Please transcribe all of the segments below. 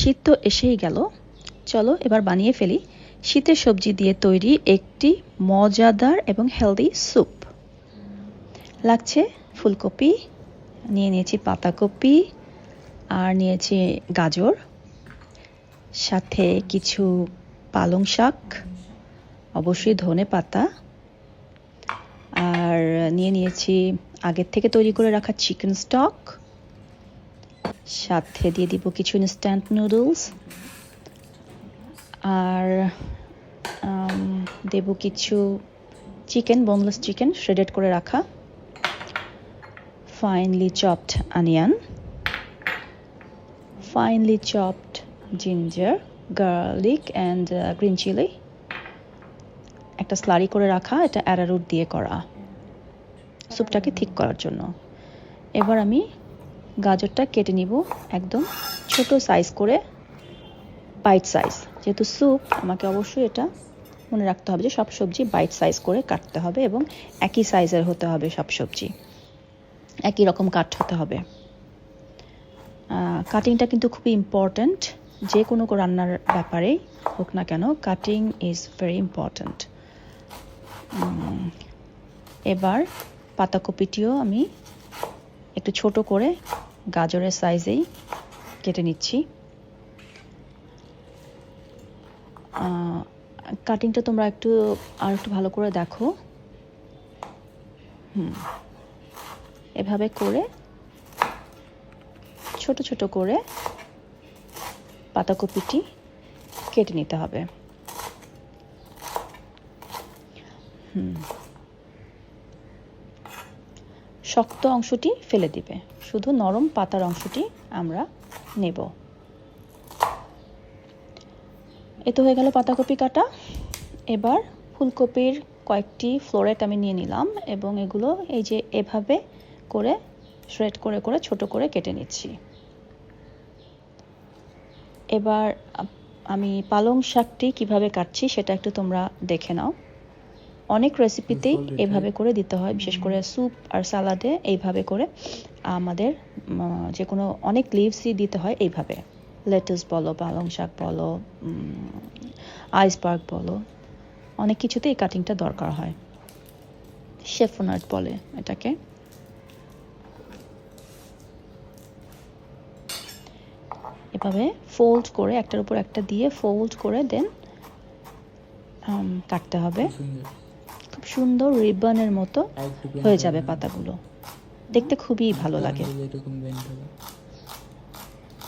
শীত তো এসেই গেল, চলো এবার বানিয়ে ফেলি শীতের সবজি দিয়ে তৈরি একটি মজাদার এবং হেলদি স্যুপ। লাগছে ফুলকপি, নিয়ে নিয়েছি পাতাকপি, আর নিয়েছি গাজর, সাথে কিছু পালং শাক, অবশ্যই ধনে পাতা, আর নিয়েছি আগের থেকে তৈরি করে রাখা চিকেন স্টক, সাথে দিয়ে দিব কিছু ইনস্ট্যান্ট নুডলস, আর দেব কিছু চিকেন, বোনলেস চিকেন শ্রেডেড করে রাখা, finely chopped onion, finely chopped ginger, garlic and green chili, একটা স্লারি করে রাখা, এটা অ্যারারুট দিয়ে করা, স্যুপটাকে ঠিক করার জন্য। এবার আমি গাজরটা কেটে নিব একদম ছোট সাইজ করে, বাইট সাইজ, যেহেতু স্যুপ আমাকে অবশ্যই এটা মনে রাখতে হবে যে সব সবজি বাইট সাইজ করে কাটতে হবে এবং একই সাইজের হতে হবে, সব সবজি একই রকম কাট হতে হবে। কাটিংটা কিন্তু খুবই ইম্পর্ট্যান্ট, যে কোনো রান্নার ব্যাপারেই হোক না কেন কাটিং ইজ ভেরি ইম্পর্ট্যান্ট। এবার পাতাকপিটিও আমি একটু ছোট করে গাজরের সাইজেই কেটে নিচ্ছি। কাটিংটা তোমরা আর একটু ভালো করে দেখো। এভাবে করে ছোট ছোট করে পাতাকপিটি কেটে নিতে হবে। শক্ত অংশটি ফেলে দিবে, শুধু নরম পাতার অংশটি আমরা নেব। এ তো হয়ে গেল পাতাকপি কাটা। এবার ফুলকপির কয়েকটি ফ্লোরেট আমি নিয়ে নিলাম এবং এগুলো এই যে এভাবে করে শ্রেড করে করে ছোট করে কেটে নিচ্ছি। এবার আমি পালং শাকটি কিভাবে কাটছি সেটা একটু তোমরা দেখে নাও। অনেক রেসিপিতেই এভাবে করে দিতে হয়, বিশেষ করে স্যুপ আর সালাডে এইভাবে করে আমাদের যে কোনো অনেক লিভসই দিতে হয় এইভাবে। লেটুস বলো, পালং শাক বলো, আইসবার্গ বলো, অনেক কিছুতে এই কাটিংটা দরকার হয়। শেফনাট বলে এটাকে। এভাবে ফোল্ড করে একটার উপর একটা দিয়ে ফোল্ড করে দেন কাটতে হবে। খুব সুন্দর রিবনের মতো হয়ে যাবে পাতাগুলো, দেখতে খুবই ভালো লাগে।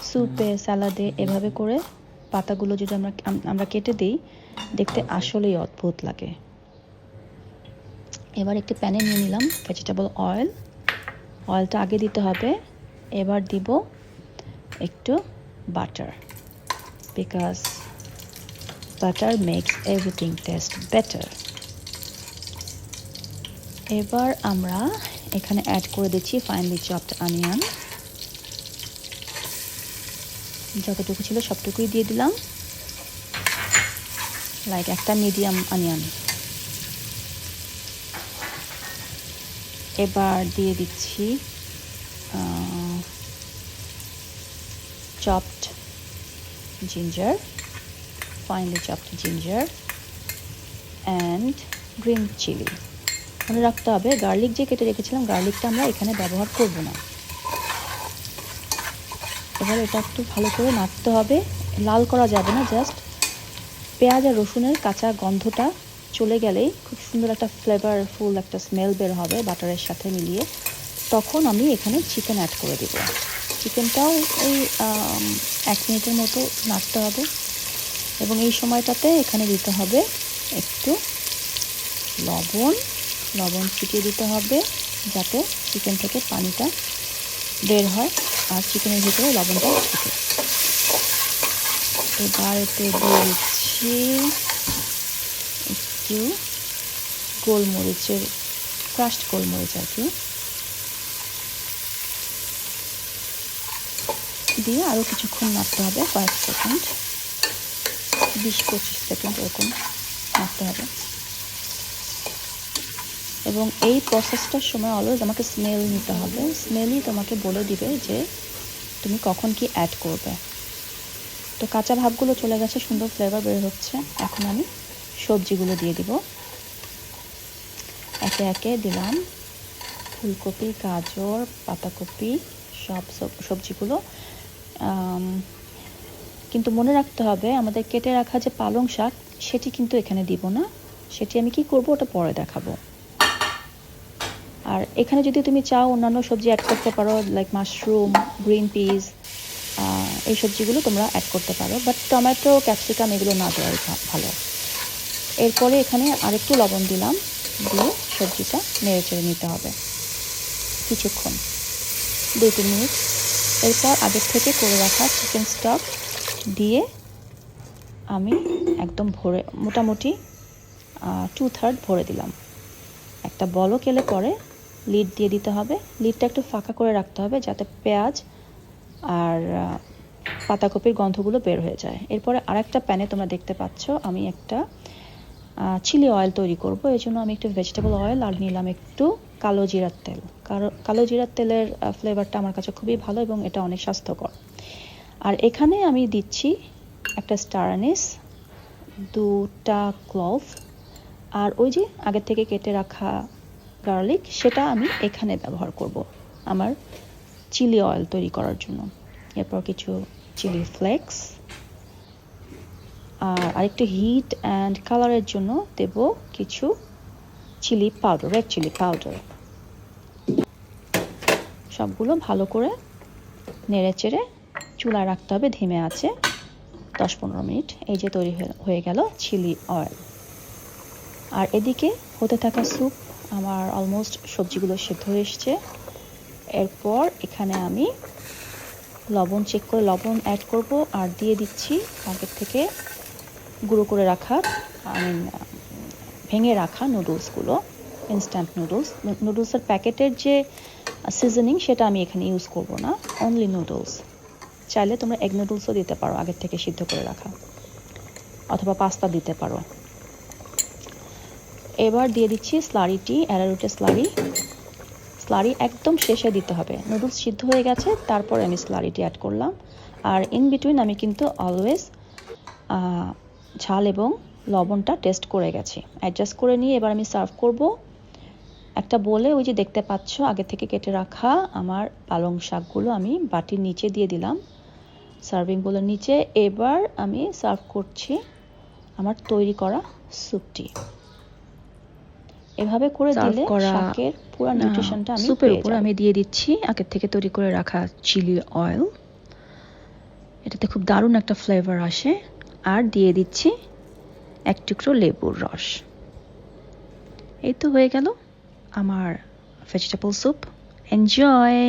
স্যুপে সালাডে এভাবে করে পাতাগুলো যদি আমরা কেটে দিই, দেখতে আসলেই অদ্ভুত লাগে। এবার একটি প্যানে নিয়ে নিলাম ভেজিটেবল অয়েল, অয়েলটা আগে দিতে হবে। এবার দিব একটু butter, because butter makes everything taste better. এবার আমরা এখানে অ্যাড করে দিচ্ছি ফাইনলি চপড অনিয়ন, যতটুকু ছিল সবটুকুই দিয়ে দিলাম, লাইক একটা মিডিয়াম অনিয়ন। এবার দিয়ে দিচ্ছি chopped ginger, finally chopped ginger and green chilli. মনে রাখতে হবে গার্লিক যে কেটে রেখেছিলাম, গার্লিকটা আমরা এখানে ব্যবহার করব না। এবার এটা একটু ভালো করে নাড়তে হবে, লাল করা যাবে না, জাস্ট পেঁয়াজ আর রসুনের কাঁচা গন্ধটা চলে গেলেই খুব সুন্দর একটা ফ্লেভারফুল একটা স্মেল বের হবে বাটারের সাথে মিলিয়ে। তখন আমি এখানে চিকেন অ্যাড করে দেব। চিকেনটাও এই 1 মিনিটের মতো নাড়তে হবে এবং এই সময়টাতে এখানে দিতে হবে একটু লবণ ছিটিয়ে দিতে হবে, যাতে চিকেন থেকে পানিটা বের হয় আর চিকেনের ভিতরে লবণটা ঢুকে। এবার এতে দিয়ে দিচ্ছি একটু গোলমরিচের, ক্রাশড গোলমরিচ আর কি, দিয়ে আরও কিছুক্ষণ নাড়তে হবে, কয়েক সেকেন্ড, 20-25 সেকেন্ড এরকম নাড়তে হবে। এবং এই প্রসেসটার সময় অলওয়েজ আমাকে স্মেল নিতে হবে, স্মেলই তোমাকে বলে দিবে যে তুমি কখন কি অ্যাড করবে। তো কাঁচা ভাবগুলো চলে গেছে, সুন্দর ফ্লেভার বের হচ্ছে। এখন আমি সবজিগুলো দিয়ে দিব। একে একে দিলাম ফুলকপি, গাজর, পাতাকপি, সব সবজিগুলো। কিন্তু মনে রাখতে হবে আমাদের কেটে রাখা যে পালং শাক সেটি কিন্তু এখানে দিব না, সেটি আমি কি করব ওটা পরে দেখাবো। আর এখানে যদি তুমি চাও অন্যান্য সবজি অ্যাড করতে পারো, লাইক মাশরুম, গ্রিন পিস, এই সবজিগুলো তোমরা অ্যাড করতে পারো, বাট টমেটো, ক্যাপসিকাম এগুলো না দেওয়াই ভালো। এরপরে এখানে আরেকটু লবণ দিলাম, দিয়ে সবজিটা নেড়ে চেড়ে নিতে হবে কিছুক্ষণ, 2-3 মিনিট। এরপর আগের থেকে করে রাখা চিকেন স্টক দিয়ে আমি একদম ভরে, মোটামুটি 2/3 ভরে দিলাম। একটা বলক এলে পরে লিড দিয়ে দিতে হবে। লিডটা একটু ফাঁকা করে রাখতে হবে যাতে পেঁয়াজ আর পাতাকপির গন্ধগুলো বের হয়ে যায়। এরপরে আরেকটা প্যানে তোমরা দেখতে পাচ্ছ আমি একটা চিলি অয়েল তৈরি করব। এই জন্য আমি একটু ভেজিটেবল অয়েল আর নিলাম একটু কালো জিরার তেল। কালো জিরার তেলের ফ্লেভারটা আমার কাছে খুবই ভালো এবং এটা অনেক স্বাস্থ্যকর। আর এখানে আমি দিচ্ছি একটা স্টার অ্যানিস, 2টা ক্লভ, আর ওই যে আগে থেকে কেটে রাখা গার্লিক, সেটা আমি এখানে ব্যবহার করব আমার চিলি অয়েল তৈরি করার জন্য। এরপর কিছু চিলি ফ্লেক্স, আর আরেকটু হিট অ্যান্ড কালারের জন্য দেব কিছু chilli powder, red chilli powder. সবগুলো ভালো করে নেড়ে চেড়ে চুলায় রাখতে হবে ধিমে আছে 10-15 মিনিট। এই যে তৈরি হয়ে গেল চিলি অয়েল। আর এদিকে হতে থাকা স্যুপ আমার অলমোস্ট সবজিগুলো সেদ্ধ হয়ে এসছে। এরপর এখানে আমি লবণ চেক করে লবণ অ্যাড করব, আর দিয়ে দিচ্ছি আগের থেকে গুঁড়ো করে রাখা, ভেঙে রাখা নুডলসগুলো, ইনস্ট্যান্ট নুডলসের প্যাকেটের যে সিজনিং সেটা আমি এখানে ইউজ করব না, অনলি নুডলস। চাইলে তোমরা এগ নুডলসও দিতে পারো আগের থেকে সিদ্ধ করে রাখা, অথবা পাস্তা দিতে পারো। এবার দিয়ে দিচ্ছি স্লারিটি, অ্যারারুটের স্লারি একদম শেষে দিতে হবে। নুডলস সিদ্ধ হয়ে গেছে, তারপর আমি স্লারিটি অ্যাড করলাম। আর ইন বিটুইন আমি কিন্তু অলওয়েজ ঝাল এবং লবণটা টেস্ট করে গেছি, অ্যাডজাস্ট করে নিয়ে এবার আমি সার্ভ করব একটা বলে। ওই যে দেখতে পাচ্ছ আগে থেকে কেটে রাখা আমার পালং শাকগুলো আমি বাটির নিচে দিয়ে দিলাম, সার্ভিং বোলের নিচে। এবার আমি সার্ভ করছি আমার তৈরি করা স্যুপটি। এভাবে করে দিলে শাকের পুরো নিউট্রিশনটা আমি স্যুপের উপর আমি দিয়ে দিচ্ছি আগের থেকে তৈরি করে রাখা চিলি অয়েল। এটাতে খুব দারুণ একটা ফ্লেভার আসে। আর দিয়ে দিচ্ছি এক টুকরো লেবুর রস। এই তো হয়ে গেল আমার ভেজিটেবল স্যুপ। এনজয়।